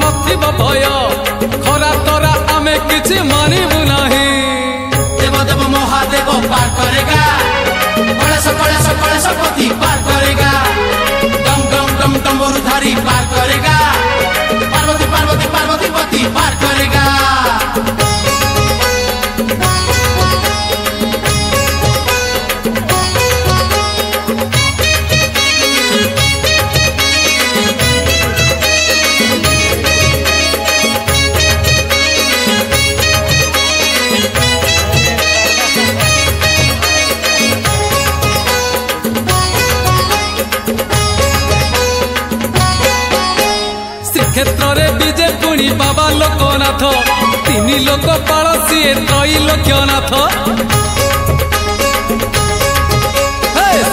नथिब भय खरा तरा आमे किछि मानिबु नाही। देव देव महादेव पार करेगा कलेश पति पार करेगा डम डम डम डमरुधारी पार करेगा पार्वती पार्वती पार्वती पति पार करेगा। क्षेत्र विजय पुणी बाबा लोकनाथ तीन लोक पाल सी त्रैलोक्यनाथ।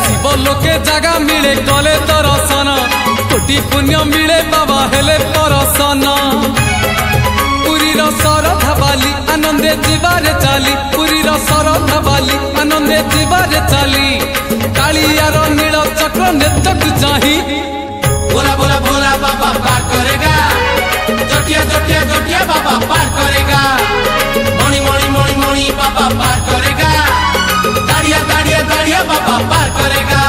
शिव लोके जगह मिले गले दर्शन कोटि पुण्य मिले बाबा हेले परसन। पुरीर शरधा बाली आनंदे जीवारे चाली पुरीर शरधा बाली आनंदे जीवारे चाली कालियार नील चक्र नेतक चाही बोला बोला बोला बाबा पार करेगा जटिया जटिया जटिया बाबा पार करेगा मणि मणि मणि मणि बाबा पार करेगा दाड़िया दाड़िया दाड़िया बाबा पार करेगा।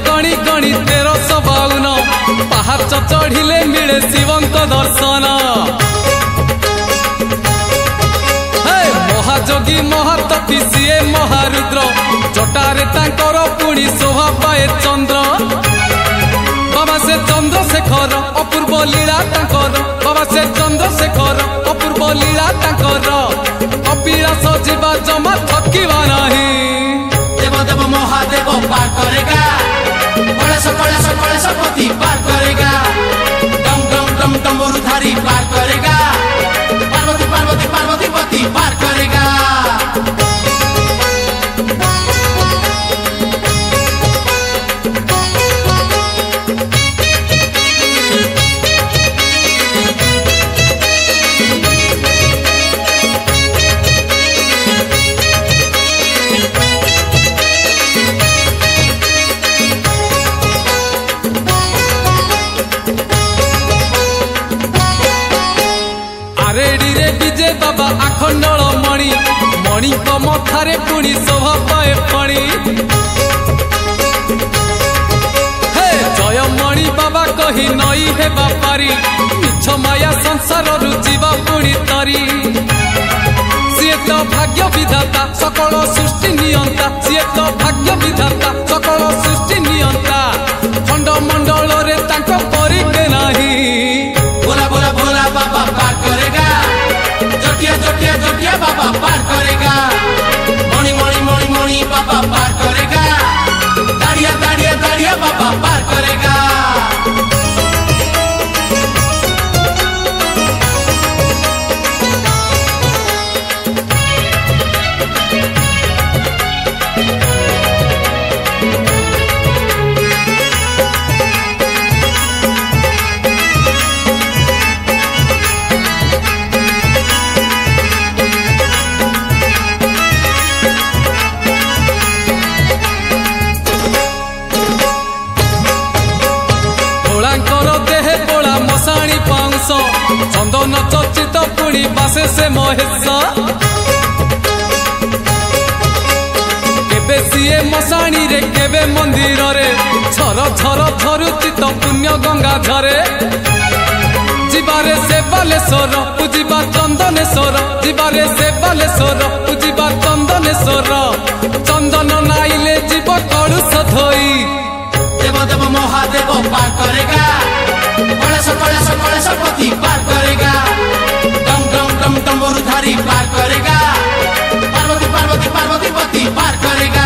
गणी गणी 1352 पहाड़ चढ़िले मिले शिवंक दर्शन। महाजोगी महातपी सीए महारुद्र जटारे तांकर पुणी शोभा पाए चंद्र। बाबा से चंद्रशेखर अपूर्व लीला तांकर बाबा से चंद्रशेखर अपूर्व लीला तांकर कपिलास जीवा जमा थकिबा नाही। देव देव महादेव पार करेगा कलेश पति पार करेगा डम डम डम डमरुधारी पार करेगा पार्वती पार्वती पार्वती पति पार करेगा। विजय बाबा आखंडल मणि मणि मथारे पुणी शोभा पाए फणी। जय मणि बाबा कही नई हे बापारी मिछ माया संसार रुचिबा पुणी तरी। सीए तो भाग्य विधाता सकल सृष्टि नियंता सीए तो भाग्य विधाता सकल सृष्टि नियंता खंड मंडल रे तांको परी के नाही। बोला बोला बोला बाबा पार करेगा जटिया जटिया जटिया बाबा पार करेगा मणि मणि मणि मणि बाबा पार करेगा दाड़िया दाड़िया दाड़िया बाबा पार करेगा। चंदन चर्चित पुणी बासे से महेश केबे सीए मशाणी रे केबे मंदिर रे झर झर झरुचित पुण्य गंगा झरे। जीवारे से बालेश्वर पूजिबा चंदनेश्वर जीवारे से बालेश्वर पूजिबा चंदनेश्वर चंदन नाइले जीव कलुष धोई। देव देव महादेव पार करेगा कलेश पति पार करेगा डम डम डम डमरुधारी पार करेगा पार्वती पार्वती पार्वती पति पार करेगा।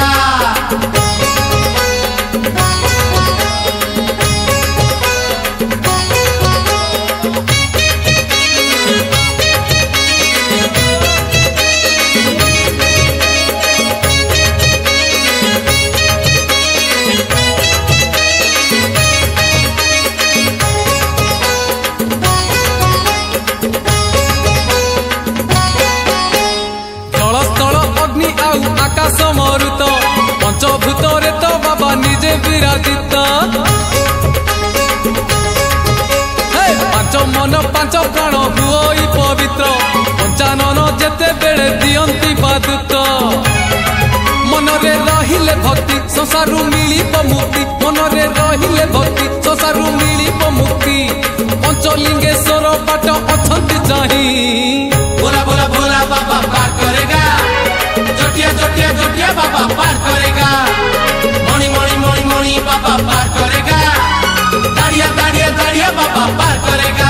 ବିରାଜିତ ପାଞ୍ଚ ମନ ପାଞ୍ଚ ପ୍ରାଣ ହୁଅଇ ପବିତ୍ର ପଞ୍ଚାନନ ଯେତେବେଳେ ଦିଅନ୍ତି ବାଦୁତ ମନରେ ରହିଲେ ଭକ୍ତି ସଂସାରରୁ ମିଳିବ ମୁକ୍ତି ମନରେ ରହିଲେ ଭକ୍ତି ସଂସାରରୁ ମିଳିବ ମୁକ୍ତି ପଞ୍ଚଲିଙ୍ଗେଶ୍ୱର ବାଟ ଅଛନ୍ତି ଚାହିଁ बोला बोला बोला बाबा पार करेगा जोटिया जोटिया जोटिया बाबा पार करेगा मणि मणि मणि मणि बाबा पार करेगा दाड़िया दाड़िया दाड़िया बाबा पार करेगा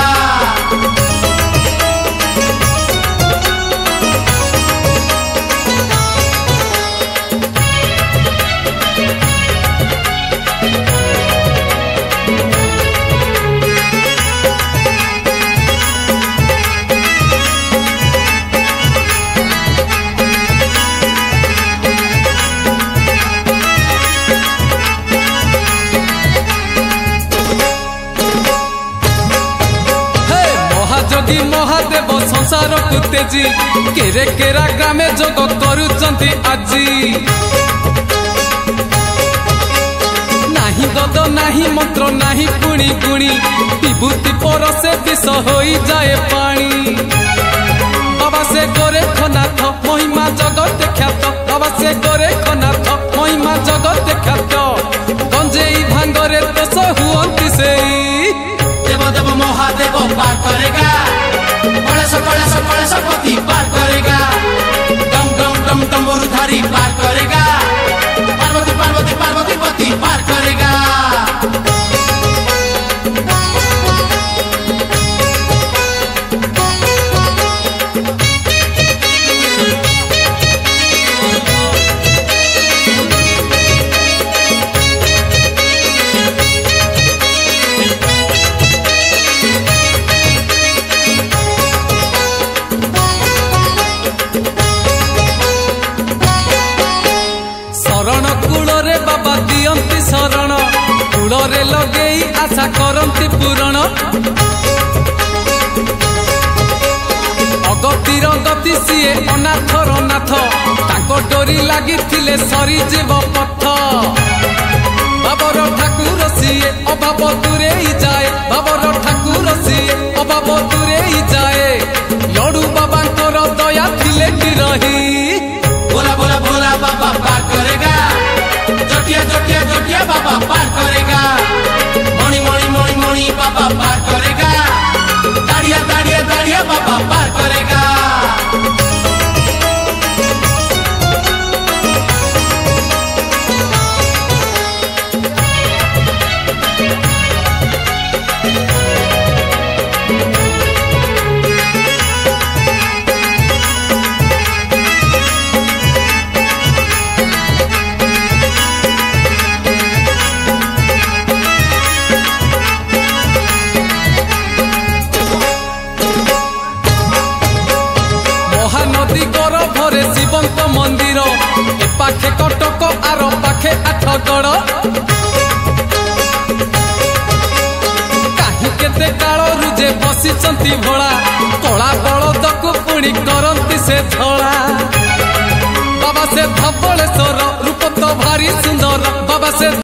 महादेव संसार को तेजी केरे केरा ग्रामे जोग करुचंती आजी नाही गद नाही मंत्र नाही गुणी गुणी विभूति परसे विष होई जाए पानी बाबा से गोरेखनाथ महिमा जगत ख्यात बाबा से गोरेखनाथ महिमा जगत ख्यात गंजेई भांगरे दोष हुअंती सेई देव देव महादेव पार करेगा कलेश पति पार करेगा डम डम डम डमरुधारी पार करेगा पार्वती पार्वती पार्वती पति पार करेगा शरण कूଳରେ ଲଗେଇ आशा करती पूरण अगतिर गति सीए अनाथर नाथ ताको डोरी लागिथिले सरीजीव पथ बाबर ठाकुर सीए अभाव दूरेई जाए बाबर ठाकुर सीए अभाव दूरेई जाए लडू बाबांकर दया थिले कि रही बोला बोला बोला बाबा पार करेगा जोटिया जोटिया जोटिया बाबा पार करेगा मणि मणि मणि मणि बाबा पार करेगा दाड़िया दाड़िया दाड़िया बाबा पार करेगा मंदिर ए पाखे कटक आर पाखे आठगड़ कहीं केते काल रुजे बसिचंती भोला कला बलद को पुणी करंती से धड़ा बाबा से धबलेश्वर